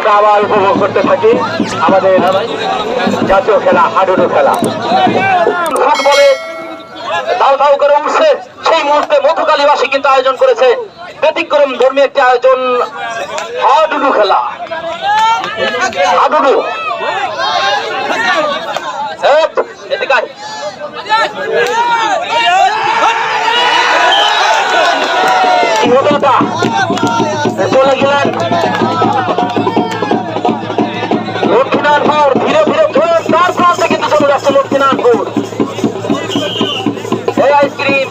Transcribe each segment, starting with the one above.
আমরা আবার উপভোগ করতে থাকি আমাদের জাতীয় খেলা হাডুডু খেলা। ফুটবলে দাও দাও করে উঠছে সেই মুহূর্তে মধুকালীবাসী কিন্তু আয়োজন করেছে ব্যতিক্রম ধর্মী একটি আয়োজন, হাডুডু খেলা। হাডুডু এদিকে চলে গেলেন লক্ষ্মীনাথপুর, ধীরে ধীরে তার প্রান্তে কিন্তু চলে যাচ্ছে লক্ষ্মীনাথপুর। এই আইসক্রিম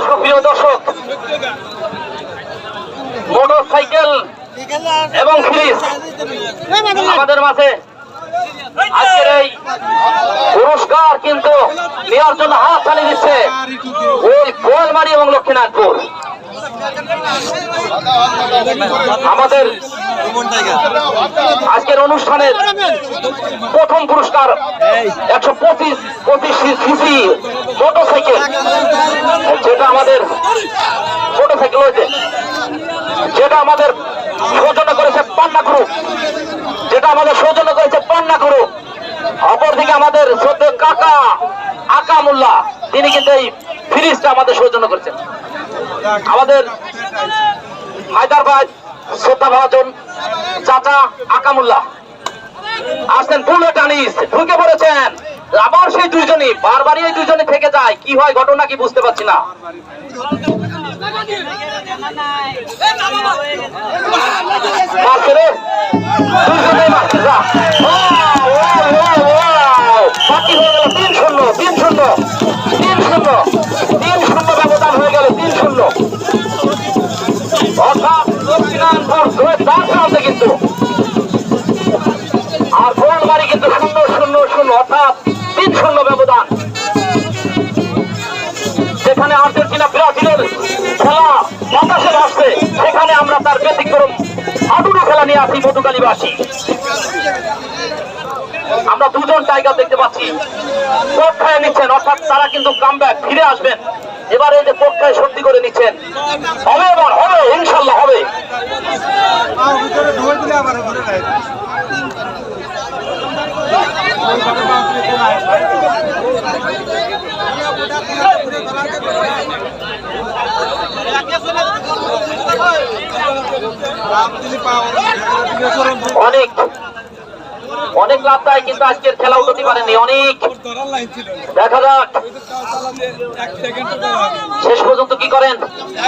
সুপ্রিয় দর্শক, মোটর সাইকেল এবং ফ্রিজ আমাদের মাঝে আজকের এই পুরস্কার কিন্তু নেওয়ার জন্য হাত চালিয়ে দিচ্ছে ওই বোয়ালমারি এবং লক্ষ্মীনাথপুর। আমাদের আজকের অনুষ্ঠানের প্রথম পুরস্কার 125 সিসি মোটরসাইকেল, যেটা আমাদের মোটরসাইকেল হয়েছে, যেটা আমাদের সৌজন্য করেছে পান্না গ্রুপ, যেটা আমাদের সৌজন্য করেছে পান্না গ্রুপ। অপরদিকে আমাদের শ্রদ্ধেয় কাকা আকা মোল্লা, তিনি কিন্তু এই ফ্রিজটা আমাদের সৌজন্য করেছেন। আমাদের হায়দ্রাবাদ শ্রদ্ধাভাজন চাচা আকা মোল্লা আসছেন, বুলেট আনিস ঢুকে পড়েছেন। আবার সেই দুইজনই বারবারই এই দুইজনই থেকে যায়, কি হয় ঘটনা কি বুঝতে পারছি না। বাকি হয়ে গেল 3-0 ব্যবধান হয়ে গেল 3-0। অর্থাৎ লক্ষ্মীনাথপুর তার প্রান্তে কিন্তু, আর বোয়ালমারি কিন্তু 0-0-0, অর্থাৎ 3-0 ব্যবধান। যেখানে আর্জেন্টিনা ব্রাজিলের খেলা বাতাসে আসছে, সেখানে আমরা তার ব্যতিক্রম হাডুডু খেলা নিয়ে আসি মধুকালীবাসী। আমরা দুজন টাইগার দেখতে পাচ্ছি কোট খায় নিচ্ছেন, অর্থাৎ তারা কিন্তু কামব্যাক ফিরে আসবেন। এবার এই যে কোট খায় সত্যি করে নিচ্ছেন, হবে এবার হবে, ইনশাল্লাহ হবে। অনেক অনেক লাভ দেয়, কিন্তু আজকের খেলা উঠতে পারেনি। অনেক দেখা যাক শেষ পর্যন্ত কি করেন,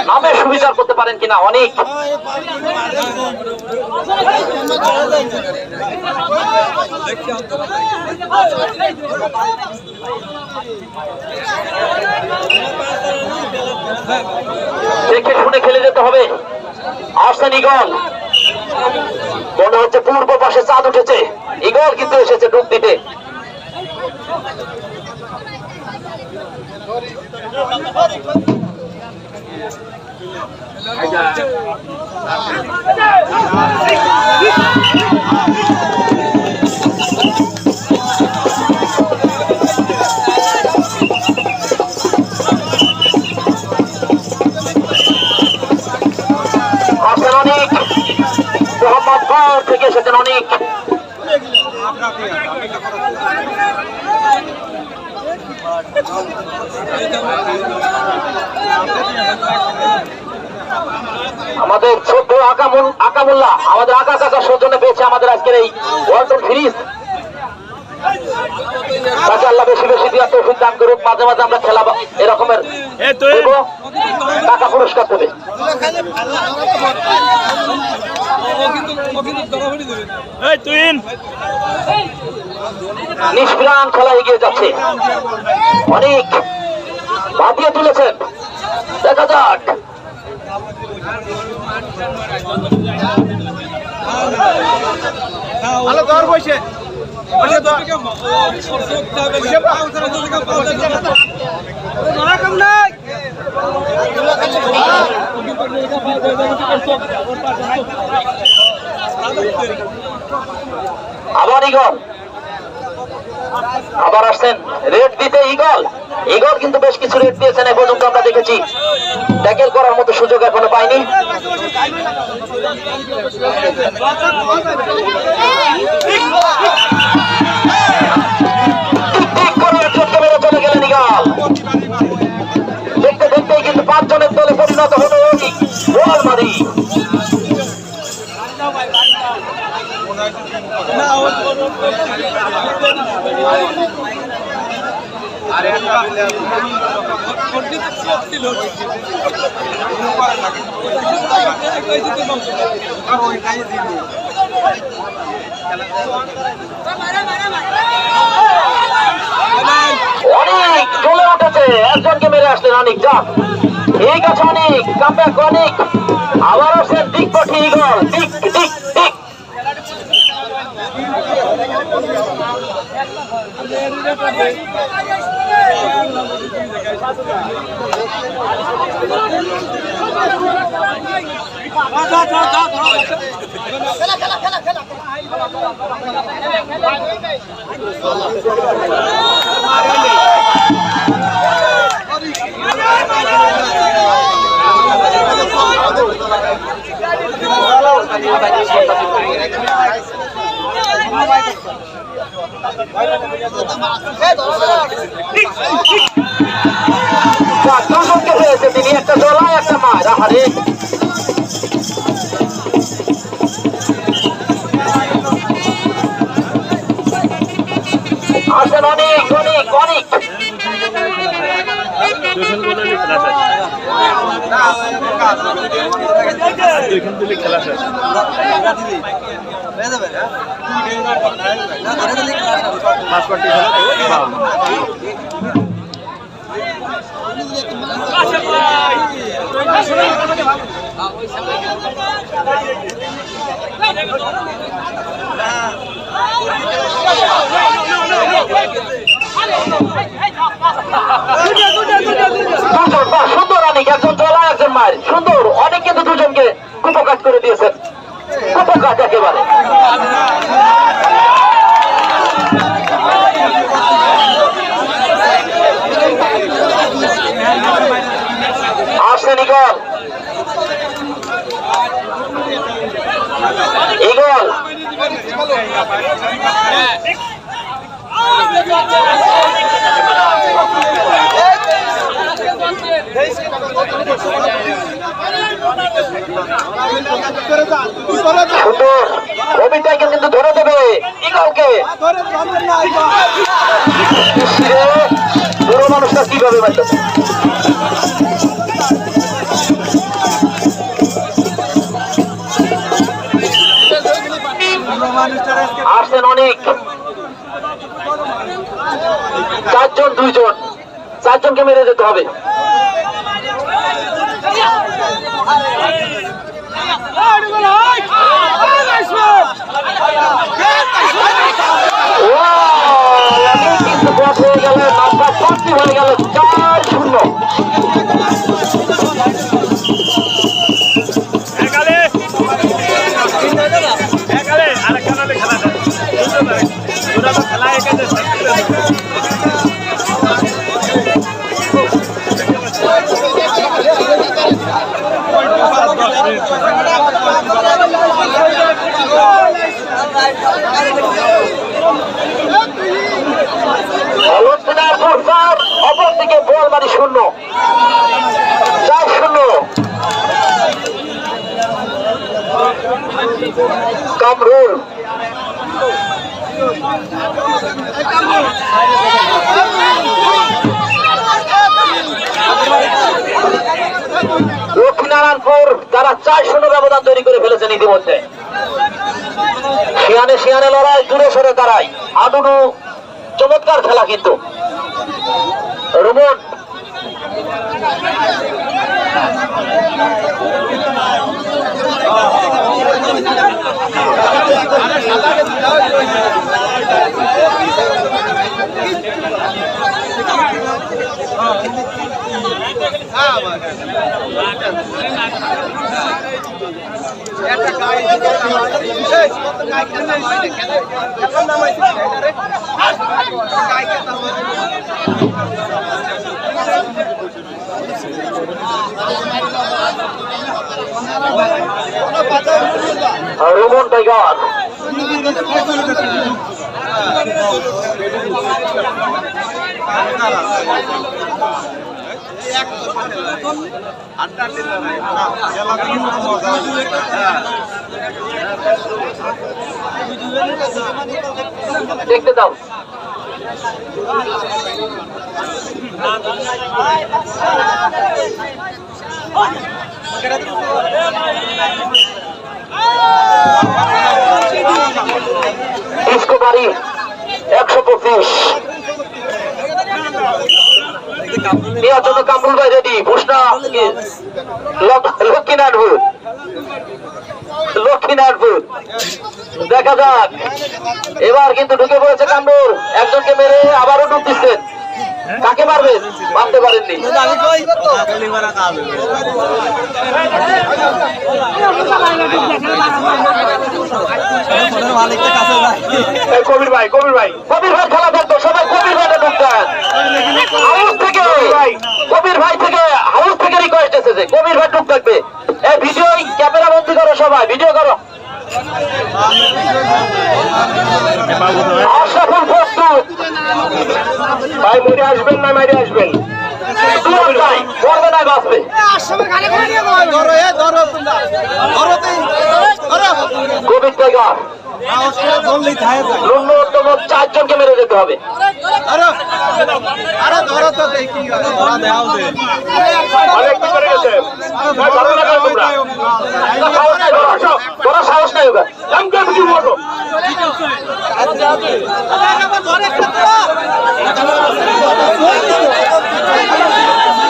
নামে সুবিচার করতে পারেন কিনা। অনেক দেখে শুনে খেলে যেতে হবে। আসছেন ইগল, মনে হচ্ছে পূর্ব পাশে চাঁদ উঠেছে। ইগল কিন্তু এসেছে ডুব দিতে। অনেক মোহাম্মদপুর থেকে এসেছেন অনেক। আমাদের ছোট্ট আকামুল্লাহ, আমাদের আকা কাকা সৌজন্যে পেয়েছে আমাদের আজকের এই ওয়ালটন ফ্রিজ। তাকে আল্লাহ বেশি বেশি দিয়া তৌফিক দান করুক। মাঝে মাঝে আমরা খেলা এরকমের টাকা পুরস্কার দেবে। নিষ্প্রাণ খেলা এগিয়ে যাচ্ছে, অনেক ভাবিয়ে তুলেছেন। দেখা যাক ভালো দর বসে আবার ইগল, আবার আসছেন রেড দিতে ইগল। ইগল কিন্তু বেশ কিছু রেট দিয়েছেন, এ পর্যন্ত আমরা দেখেছি। ট্যাকেল করার মতো সুযোগ এখনো পাইনি। চলে গেলেন ইগল। দেখতে দেখতেই কিন্তু 5 জনের দলে পরিণত হলো বোয়ালমারী। অনেক চলে উঠেছে, একজনকে মেরে আসলেন অনেক। যা ঠিক আছে অনেক, কামব্যাক অনেক। আবার আসছেন দিক পাঠি ইগল। দিক দিক দিক দুজনকে হয়েছে তিনি, একটা জলা একটা মার। আহারে আসেন অনেক অনেক অনেক। খেলা শেষ। সুন্দর অনেক, একজন জলা একজন মার। সুন্দর অনেক কিন্তু দুজনকে কুপকাজ করে দিয়েছেন, কুপকাজ একেবারে। আসছেন ইগল। ইগল সুন্দর অভিটাকে কিন্তু ধরে দেবে ইগলকে। পুরো মানুষটা কিভাবে বাঁচবে। আসছেন অনেক, 4 জন 2 জন, 4 জনকে মেরে যেতে হবে। কিন্তু পথ হয়ে গেল, মাথা পাত্তি হয়ে গেল। 4-0। অপরদিকে বোয়ালমারী 0, 4-0। কামরুল লক্ষ্মীনারায়ণপুর তারা 4-0 ব্যবধান তৈরি করে ফেলেছেন ইতিমধ্যে। শিয়ানে শিয়ানে লড়াই, দূরে সরে দাঁড়ায়। আদুডু চমৎকার খেলা কিন্তু। রোবট রোমন টাইগার দেখতে দাও। इसको बारी 125 নিয়ে জন্য কামরুল ভাই রেডি। ভূষণা লক্ষ্মীনাথপুর দেখা যাক। এবার কিন্তু ঢুকে পড়েছে কামরুল, একজনকে মেরে আবারও ডুব দিচ্ছেন। কাকে মারবেন মারতে পারেননি। কবির ভাই খেলা দেখতো সবাই। কবির ভাইটা ঢুকতেন হাউস থেকে, কবির ভাই থেকে হাউস থেকে রিকোয়েস্ট এসেছে কবির ভাই ঢুক থাকবে। এই ভিডিও ক্যামেরা বন্দি করো, সবাই ভিডিও করো। আশরাফুল প্রস্তুত ভাই, মরে আসবেন না মাইরে আসবেন। ভাই করবে না বাঁচবে। কবির টাইগার ন্যূনতম 4 জনকে মেরে যেতে হবে। তোরা সাহস নাই হোক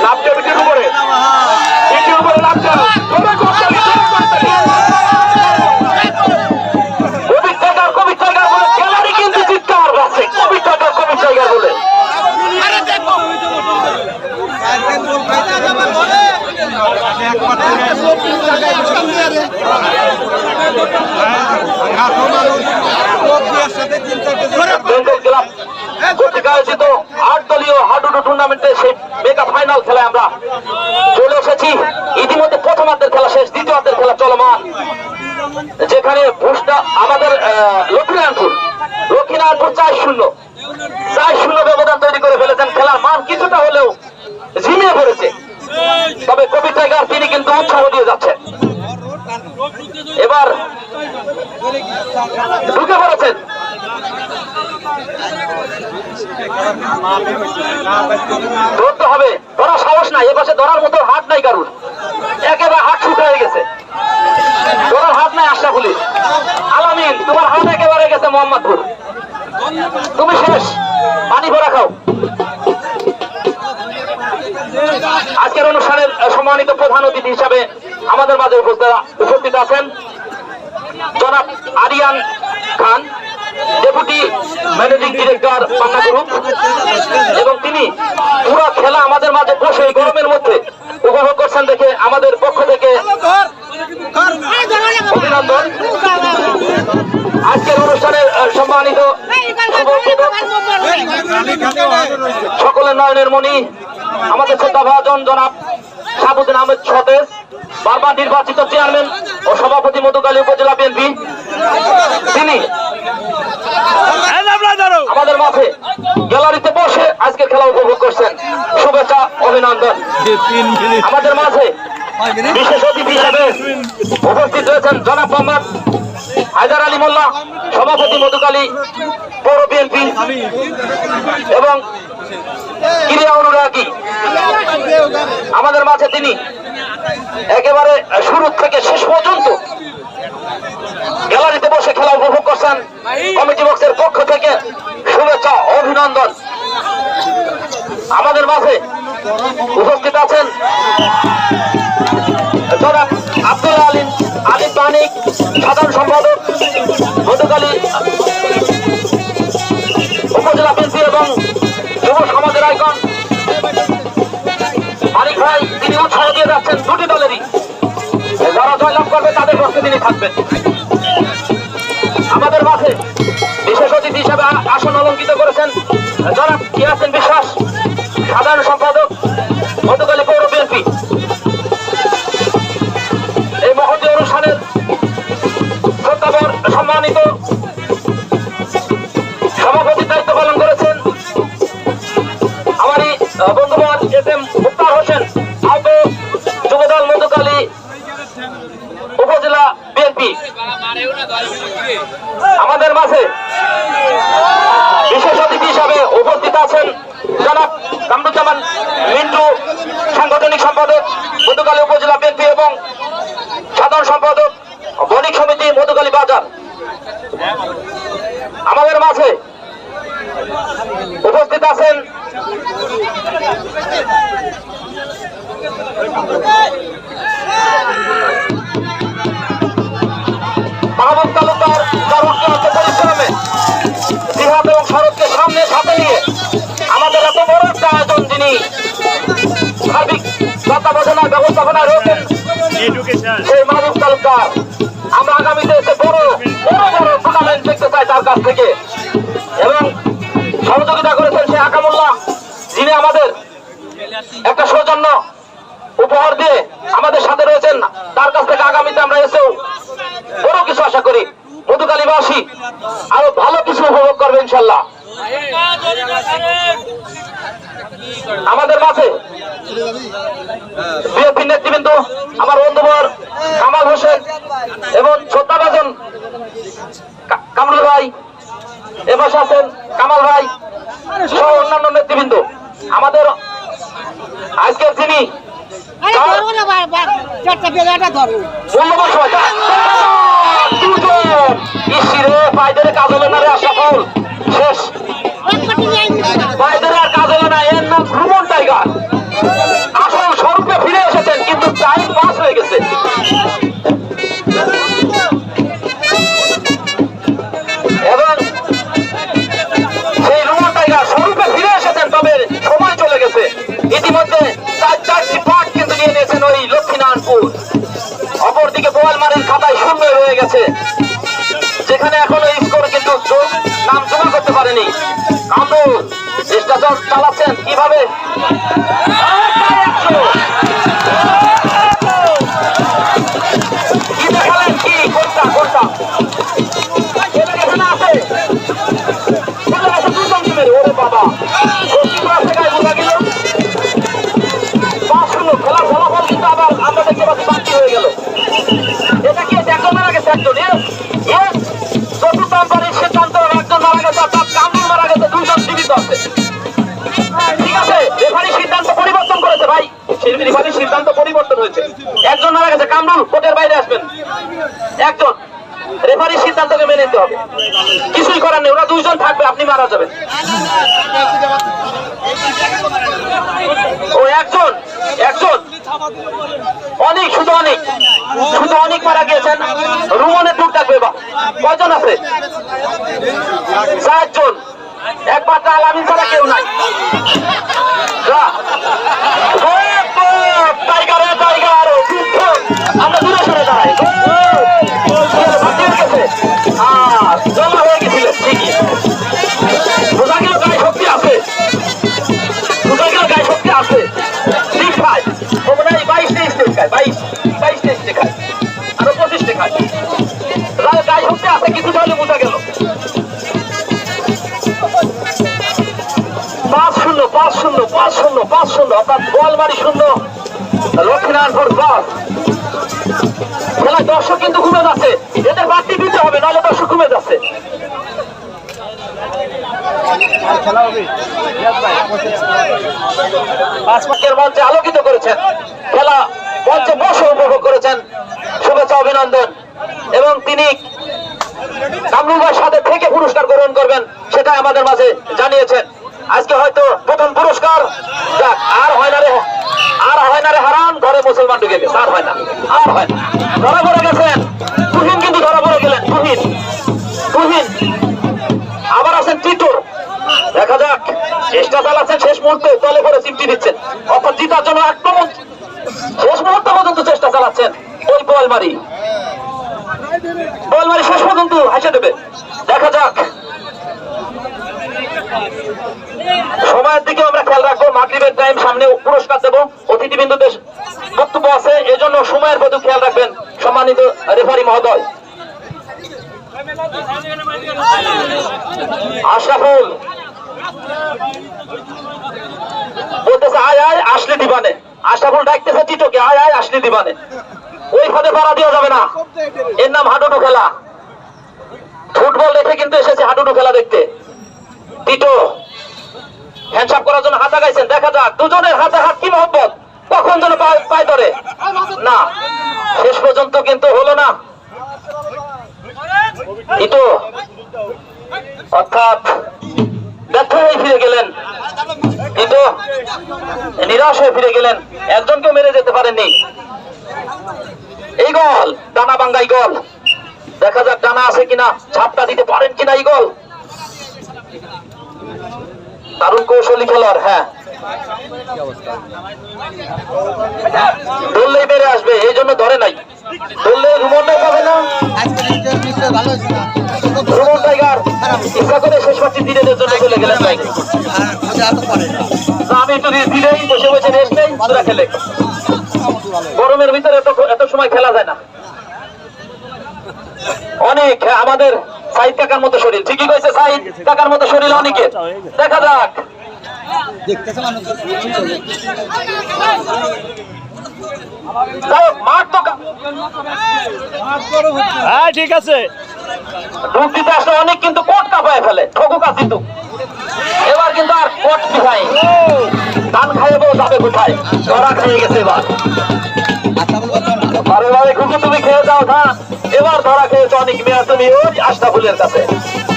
লাভটা বিটির উপরে লাভটা কবির টাইগার বলে গ্যালারি কিন্তু চিৎকার আছে। কবির টাইগার বলে আয়োজিত 8 দলীয় হাডুডু টুর্নামেন্টে সেই মেগা ফাইনাল খেলায় আমরা চলে এসেছি। ইতিমধ্যে প্রথমার্ধের খেলা শেষ, দ্বিতীয়ার্ধের খেলা চলমান, যেখানে ভূষণা আমাদের লক্ষ্মীনারায়ণপুর 4-0 ব্যবধান তৈরি করে ফেলেছেন। খেলার মান কিছুটা হলেও ঝিমিয়ে পড়েছে, তবে কবির টাইগার তিনি কিন্তু উৎসাহ দিয়ে যাচ্ছেন। এবার ঢুকে পড়েছেন, ধরতে হবে। ধরার সাহস নাই, এপাশে ধরার মতো হাত নাই কারুর, একেবারে হাত ছুট হয়ে গেছে। ধরার হাত নাই আশরাফুলি। আলামিন তোমার হাত একেবারে গেছে মোহাম্মদপুর, তুমি শেষ, পানি ভরা খাও। আজকের অনুষ্ঠানের সম্মানিত প্রধান অতিথি হিসাবে আমাদের মাঝে উপস্থিত আছেন জনাব আরিয়ান খান, ডেপুটি ম্যানেজিং ডিরেক্টর পান্না গ্রুপ, এবং তিনি পুরো খেলা আমাদের মাঝে বসে গরমের মধ্যে উপভোগ করছেন দেখে আমাদের পক্ষ থেকে অভিনন্দন। আজকের অনুষ্ঠানের সম্মানিত সকলের নয়নের মণি আমাদের শ্রদ্ধাভাজন জনাব শাহাবুদ্দিন আহমেদ সতেজ, বারবার নির্বাচিত চেয়ারম্যান ও সভাপতি মধুখালী উপজেলা বিএনপি, তিনি আমাদের মাঝে গ্যালারিতে বসে আজকের খেলা উপভোগ করছেন। শুভেচ্ছা, অভিনন্দন। আমাদের মাঝে বিশেষ অতিথি হিসেবে উপস্থিত রয়েছেন জনাব মোহাম্মদ হায়দার আলী মোল্লা, সভাপতি মধুখালী পৌর বিএনপি, এবং ক্রীড়া অনুরাগী আমাদের মাঝে তিনি একেবারে শুরু থেকে শেষ পর্যন্ত গ্যালারিতে বসে খেলা উপভোগ করছেন। কমিটি বক্সের পক্ষ থেকে শুভেচ্ছা, অভিনন্দন। আমাদের মাঝে উপস্থিত আছেন জনাব আব্দুল আলিম আলিফ মানিক, সাধারণ সম্পাদক মধুখালী উপজেলা বিএনপি এবং যুব সমাজের আইকন মানিক ভাই তিনি উৎসাহ দিয়ে যাচ্ছেন দুটি দলেরই। যারা জয়লাভ করবে তাদের পক্ষে তিনি থাকবেন। আমাদের মাঝে বিশেষ অতিথি হিসাবে আসন অলঙ্কিত করেছেন জনাব ইয়াসিন বিশ্বাস, সাধারণ সম্পাদক মধুখালী পৌর বিএনপি। এই মহতী অনুষ্ঠানের শ্রদ্ধাবর সম্মানিত সভাপতির দায়িত্ব পালন করেছেন আমারই বন্ধুবান এস এম মুক্তার হোসেন, আহত যুবদল মধুখালী উপজেলা বিএনপি। আমাদের মাঝে বিশেষ অতিথি হিসাবে উপস্থিত আছেন জনাব কামরুজ্জামান মিন্টু, সাংগঠনিক সম্পাদক মধুখালী উপজেলা বিএনপি এবং সাধারণ সম্পাদক বণিক সমিতি মধুখালী বাজার। আমাদের মাঝে উপস্থিত আছেন মাহবুব তালুকদার, তার অক্লান্ত পরিশ্রমে জিহাদ এবং শরৎকে সামনে সাথে নিয়ে আমাদের এত বড় একটা আয়োজন যিনি সার্বিক তত্ত্বাবধানায় ব্যবস্থাপনায় রয়েছেন সেই মাহবুব তালুকদার। আমরা আগামীতে এসে বড় বড় বড় টুর্নামেন্ট দেখতে চাই তার কাছ থেকে, এবং সহযোগিতা করেছেন সেই আকামুল্লাহ যিনি আমাদের একটা সৌজন্য উপহার দিয়ে আমাদের সাথে রয়েছেন। তার কাছ থেকে আগামীতে আমরা এসেও বড় কিছু আশা করি। মধুখালীবাসী আরো ভালো কিছু উপভোগ করবে ইনশাল্লাহ। আমাদের মাঝে বিএনপি নেতৃবৃন্দ আমার বন্ধুবর কামাল হোসেন এবং শ্রদ্ধাভাজন কামরুল ভাই, এবার আছেন কামাল ভাই সহ অন্যান্য নেতৃবৃন্দ। আমাদের আজকের যিনি পাইদের কাজ হলো না রে, সফল শেষ পাইদের আর কাজ হলো না। এর নাম ভ্রমণ টাইগার আসল স্বরূপে ফিরে এসেছেন, কিন্তু টাইম পাস হয়ে গেছে। এবং সেই ভ্রমণ টাইগার স্বরূপে ফিরে এসেছেন, তবে সময় চলে গেছে। ইতিমধ্যে চারটি পার্ট কিন্তু নিয়ে নিয়েছেন ওই লক্ষ্মীনারায়ণপুর। অপরদিকে বোয়ালমারির খাতায় শূন্য হয়ে গেছে, যেখানে এখনো স্কোর কিন্তু নাম জমা করতে পারেনি। কামরুল চেষ্টা চালাচ্ছেন কিভাবে কি দেখালেন, কি কোনটা কোনটা এখানে আছে দুজন টিমের। ওরে বাবা, বোঝা গেল 5-0 খেলার ফলাফল কিন্তু আবার আমরা দেখতে পাচ্ছি বাকি হয়ে গেল। এটা কি একজন মারা গেছে, একজন চতুর্থ আম্পায়ারের সিদ্ধান্ত একজন মারা গেছে, অর্থাৎ কামরুল মারা গেছে, দুইজন জীবিত আছে। ঠিক আছে, রেফারি সিদ্ধান্ত পরিবর্তন করেছে ভাই, রেফারি সিদ্ধান্ত পরিবর্তন হয়েছে। একজন মারা গেছে, কামরুল কোর্টের বাইরে আসবেন। একজন রেফারির সিদ্ধান্তকে মেনে নিতে হবে, কিছুই করার নেই। ওরা দুইজন থাকবে, আপনি মারা যাবেন। ও একজন একজন অনেক শুধু অনেক শুধু অনেক মারা গিয়েছেন। রুমনের টুক থাকবে বা কয়জন আছে? 4 জন, একমাত্র আলামিন ছাড়া কেউ নাই। আমরা দূরে সরে দাঁড়াই, জমা হয়ে গেছিল ঠিকই। বোঝা গেল গায়ে শক্তি আছে, বোঝা গেল গায়ে শক্তি আছে। ঠিক খায় 22-23 খায়, 22-23 খায়, আরো 25 খায়। গায়ে শক্তি আছে, কিছু তাহলে বোঝা গেল। 5-0 অর্থাৎ বোয়ালমারি 0 লক্ষ্মীনারায়ণপুর 10। খেলায় দর্শক কিন্তু কমে যাচ্ছে, এদের বাড়তি দিতে হবে, নাহলে দর্শক কমে যাচ্ছে। মঞ্চে আলোকিত করেছেন, খেলা মঞ্চে বসে উপভোগ করেছেন, শুভেচ্ছা অভিনন্দন। এবং তিনি কামরুল ভাইয়ের সাথে থেকে পুরস্কার গ্রহণ করবেন সেটা আমাদের মাঝে জানিয়েছেন। আজকে হয়তো প্রথম পুরস্কার, যাক আর হয় না রে, আর হয় না রে হারান, ঘরে মুসলমান ঢুকে গেছে, আর হয় না, আর হয় না। ধরা পড়ে গেছেন তুহিন, কিন্তু ধরা পড়ে গেলেন তুহিন। আবার আছেন টিটুর, দেখা যাক করছেন, শেষ মুহূর্তে দলে পরে চিমটি দিচ্ছেন, অর্থাৎ জিতার জন্য একদম শেষ মুহূর্তে পর্যন্ত চেষ্টা চালাচ্ছেন। ওই বলমারি শেষ পর্যন্ত হাসে দেবে। দেখা যাক, সময়ের দিকে আমরা খেয়াল রাখবো। মাগরিবের টাইম, সামনে পুরস্কার দেবো, অতিথিবৃন্দদের বক্তব্য আছে, এই জন্য সময়ের প্রতি খেয়াল রাখবেন সম্মানিত রেফারি মহোদয়। আশরাফুল বলতেছে আয় আয় আসলে দিবানে। আশরাফুল ডাকতেছে টিটোকে, আয় আয় আসলে দিবানে। ওই ফাঁদে পাড়া দেওয়া যাবে না, এর নাম হাডুডু খেলা। ফুটবল দেখে কিন্তু এসেছে হাডুডু খেলা দেখতে। টিটো হ্যান্ডসাপ করার জন্য হাত আগাইছেন, দেখা যাক দুজনের হাতে হাত কি মহব্বত, কখন যেন পায় ধরে না, শেষ পর্যন্ত কিন্তু হলো না। টিটো অর্থাৎ ব্যর্থ হয়ে ফিরে গেলেন, কিন্তু নিরাশ হয়ে ফিরে গেলেন, একজনকে মেরে যেতে পারেননি। এই গোল ডানা বাঙ্গাই গোল, দেখা যাক ডানা আছে কিনা, ঝাপটা দিতে পারেন কিনা। এই গোল দারুণ কৌশলী খেলোয়াড়। হ্যাঁ, ধরলেই বেড়ে আসবে, এই জন্য ধরে নাই, ধরলে রুমনটাই পাবে না। রুমন টাইগার ইচ্ছা করে শেষ পাচ্ছি দিনের জন্য চলে গেলেন। আমি একটু দিলেই বসে বসে রেস্ট নেই, মাদুরা খেলে। গরমের ভিতরে এত সময় খেলা যায় না। অনেক আমাদের সাইদ কাকার মতো শরীর, ঠিকই কইছে, সাইদ কাকার মতো শরীর অনেকের। দেখা যাক, মাঠ তো ঠিক আছে, ঢুক দিতে আসলে অনেক, কিন্তু কোট কাঁপায় ফেলে, ঠকুক কিন্তু এবার কিন্তু আর কোট পিছাই ধান খাইবো যাবে কোথায়, ধরা খেয়ে গেছে এবার। আরে ভাই খুকু তুমি খেয়ে যাও ধান, এবার ধরা খেয়েছো অনেক মেয়া তুমি ওই আশরাফুলের কাছে।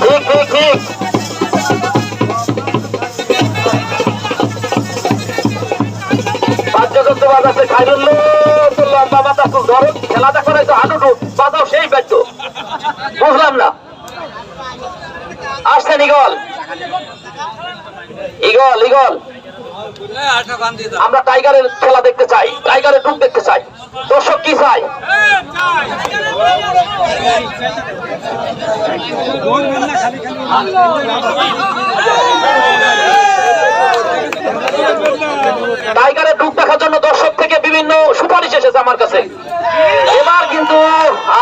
ঠিক ঠিক ঠিক, খেলাটা করাইছো হাডুডু, বাজাও সেই ব্যর্থ, বুঝলাম না। আসছেন ইগল, ইগল ইগল, আমরা টাইগারের খেলা দেখতে চাই, টাইগারের ডুব দেখতে চাই। দর্শক কি চাই? টাইগারের ডুব দেখার জন্য দর্শক থেকে বিভিন্ন সুপারিশ এসেছে আমার কাছে। এবার কিন্তু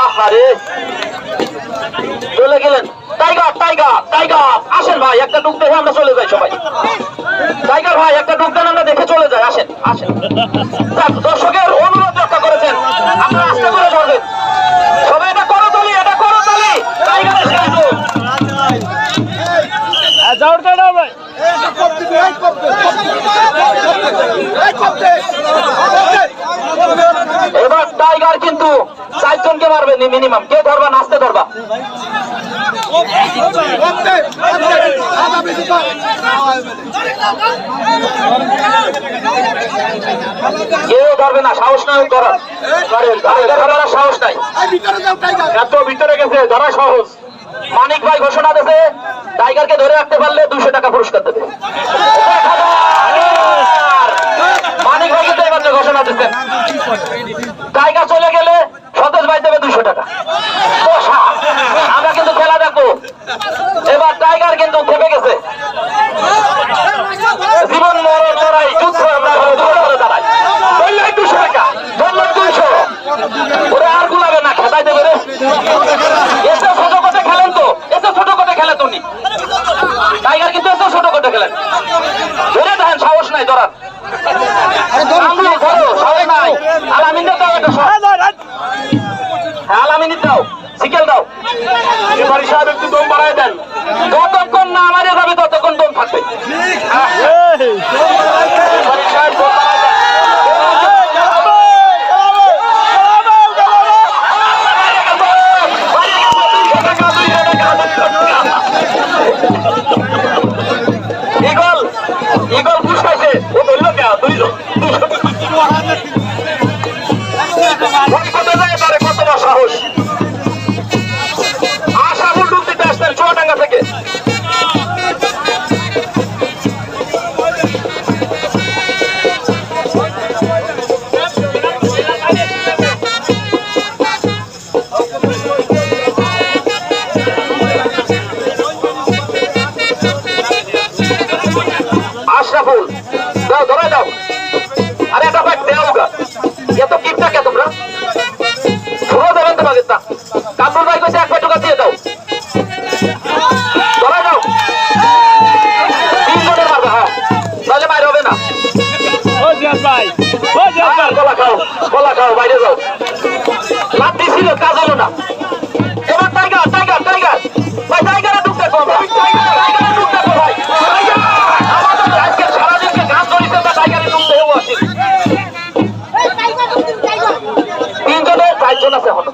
আহারে চলে গেলেন। টাইগার টাইগার টাইগার আসেন ভাই, একটা ডুব দেখে আমরা চলে যাই সবাই। টাইগার ভাই একটা ডুব দেন, আমরা দেখে চলে যাই, আসেন আসেন। দর্শকের অনুরোধ রক্ষা করেছেন, আপনারা আস্তে করে ধরবেন সবাই। এটা করো তলি, এটা করো তলি, টাইগারের শেষ ডুব। এবার টাইগার কিন্তু 4 জনকে মারবে মিনিমাম, কে ধরবা নাচতে ধরবা। কেউ ধরবে না, সাহস নাই করার, সাহস নাই, এত ভিতরে গেছে, ধরা সহজ। মানিক ভাই ঘোষণা দিয়েছে টাইগারকে ধরে রাখতে পারলে 200 টাকা পুরস্কার দেবে। মানিক ভাই কিন্তু এবার ঘোষণা দিচ্ছেন, টাইগার চলে গেলে সতেজ ভাই দেবে 200 টাকা। আমরা কিন্তু খেলা দেখবো। এবার টাইগার কিন্তু থেমে গেছে, জীবন মরণ লড়াই যুদ্ধ, আমরা দাঁড়াই। ধরলেই 200 টাকা, ধরলেই 200, ওরা আর গুলাবে না, খেতাই দেবে রে। এত ছোট করে খেলেন তো, এত ছোট করে খেলে তুমি টাইগার কিন্তু এত ছোট করে খেলেন, ধরে দেখেন সাহস নাই ধরার। সাহস নাই, আলামিন দাও, আলামিন দাও, সিকেল দাও। রেফারি সাহেব একটু দম বাড়ায় দেন, যতক্ষণ না আমারে যাবে ততক্ষণ দম থাকবে। রেফারি সাহেব দম বাড়ায় দেন। ইগল ইগল ঘুষ খাইছে, ও ধরল কে? 200 কত সাহস। আশরাফুল ডুব দিতে আসতেন চুয়াডাঙ্গা থেকে। কলা খাও বাইরে যাও। লাভ দিছিল কাজ হলো না। এবার টাইগার টাইগার টাইগার ভাই টাইগারে ঢুকতে কো ভাই টাইগারে ঢুকতে কো ভাই আমাদের আজকে সারাদিনকে গান ধরিতে বা টাইগারে ঢুকতে হেও আছে। তিনজনে চারজন আছে এখন।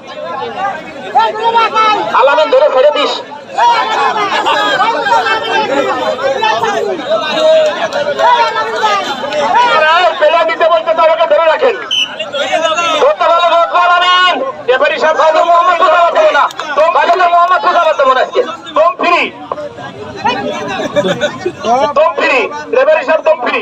আলামিন ধরে ছেড়ে দিস। পেলামিতে বলতে তাকে ধরে রাখেন। ধরতে ভালো ধরতে আলামিন। রেফারি সাহেব হয়তো মোহাম্মদ খুঁজে পারতেব না। হয়তো মোহাম্মদ খুঁজে পারতেব না আজকে। দম ফ্রি। দম ফ্রি। রেফারি সাহেব দম ফ্রি।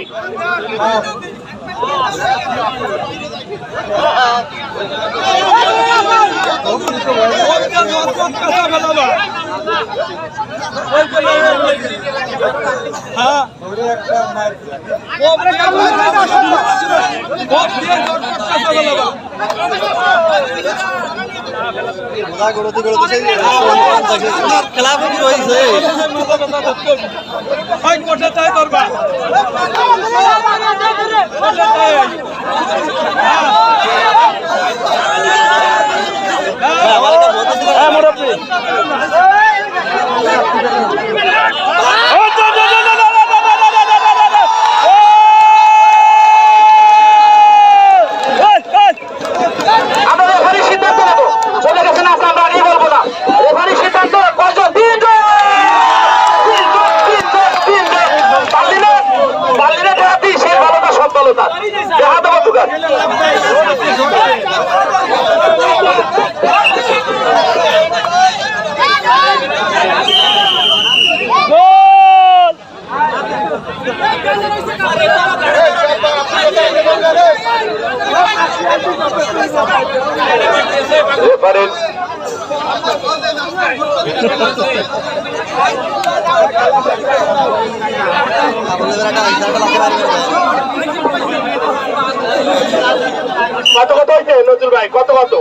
কত কত হয়েছে নজরুল ভাই? কত কত?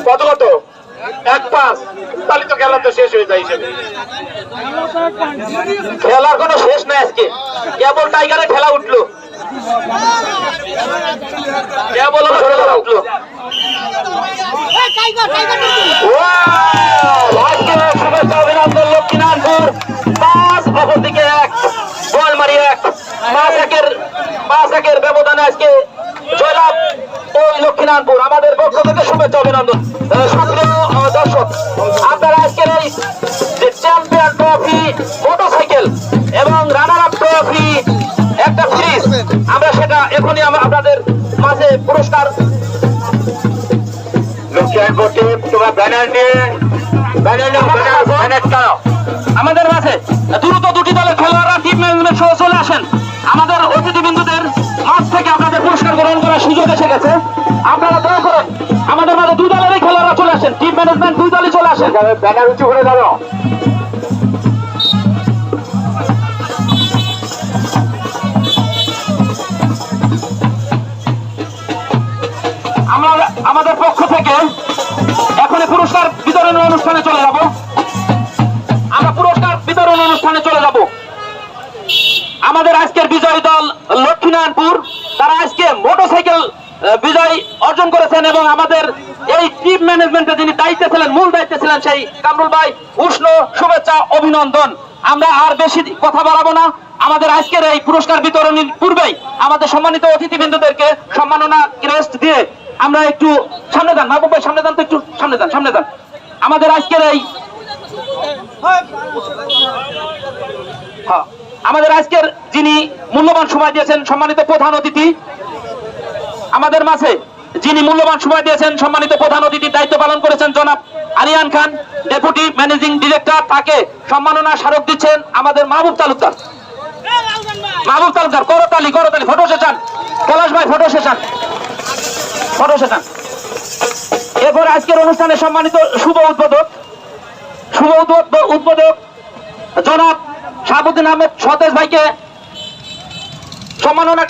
কত কত? 1-5। তাহলে তো খেলা তো শেষ হয়ে যায় হিসেবে। খেলার কোনো শেষ নাই আজকে। কেবল টাইগারে খেলা উঠলো, কেবল খেলা উঠলো। শুভেচ্ছা অভিনন্দন লক্ষ্মীনাথপুর 5 অপরদিকে 1 বল মারি 1 5-1 ব্যবধানে আজকে জয়লাভ ওই লক্ষ্মীনাথপুর। আমাদের পক্ষ থেকে শুভেচ্ছা অভিনন্দন। সুপ্রিয় দর্শক, আপনারা আজকের এই যে চ্যাম্পিয়ন ট্রফি মোটরসাইকেল এবং রানার আপ ট্রফি একটা ফ্রিজ, আমরা সেটা এখনই আপনাদের মাঝে পুরস্কার তোমার ব্যানার নিয়ে আমাদের মাঝে দ্রুত দুটি দলের খেলোয়াড়রা টিম ম্যানেজমেন্ট সহ চলে আসেন। আমাদের অতিথিবৃন্দদের মাঝ থেকে আপনাদের পুরস্কার গ্রহণ করার সুযোগ এসে গেছে। আপনারা দয়া করেন আমাদের মাঝে 2 দলেরই খেলোয়াড়রা চলে আসেন। টিম ম্যানেজমেন্ট 2 দলই চলে আসেন। ব্যানার উঁচু করে দাও। আমরা আমাদের পক্ষ থেকে এখন পুরস্কার বিতরণের অনুষ্ঠানে চলে যাব। আমরা পুরস্কার বিতরণ অনুষ্ঠানে চলে যাব। আমাদের আজকের বিজয়ী দল লক্ষ্মীনারায়ণপুর, তারা আজকে মোটরসাইকেল বিজয় অর্জন করেছেন এবং আমাদের এই টিম ম্যানেজমেন্টে যিনি দায়িত্বে ছিলেন, মূল দায়িত্বে ছিলেন সেই কামরুল ভাই, উষ্ণ শুভেচ্ছা অভিনন্দন। আমরা আর বেশি কথা বাড়াবো না। আমাদের আজকের এই পুরস্কার বিতরণের পূর্বেই আমাদের সম্মানিত অতিথিবৃন্দদেরকে সম্মাননা ক্রেস্ট দিয়ে আমরা একটু সামনে যান। মাহবুব ভাই সামনে যান তো, একটু সামনে যান, সামনে যান। আমাদের আজকের এই আমাদের আজকের যিনি মূল্যবান সময় দিয়েছেন, সম্মানিত প্রধান অতিথি আমাদের মাঝে যিনি মূল্যবান সময় দিয়েছেন, সম্মানিত প্রধান অতিথির দায়িত্ব পালন করেছেন জনাব আরিয়ান খান, ডেপুটি ম্যানেজিং ডিরেক্টর, তাকে সম্মাননা স্মারক দিচ্ছেন আমাদের মাহবুব তালুকদার। মাহবুব তালুকদার করতালি করতালি, ফটো সেশন। পলাশ ভাই ফটো সেশন, ফটো সেশন। এরপর আজকের অনুষ্ঠানে সম্মানিত শুভ উদ্বোধক জনাব শাহাবুদ্দিন আহমেদ সতেজ ভাইকে সম্মাননা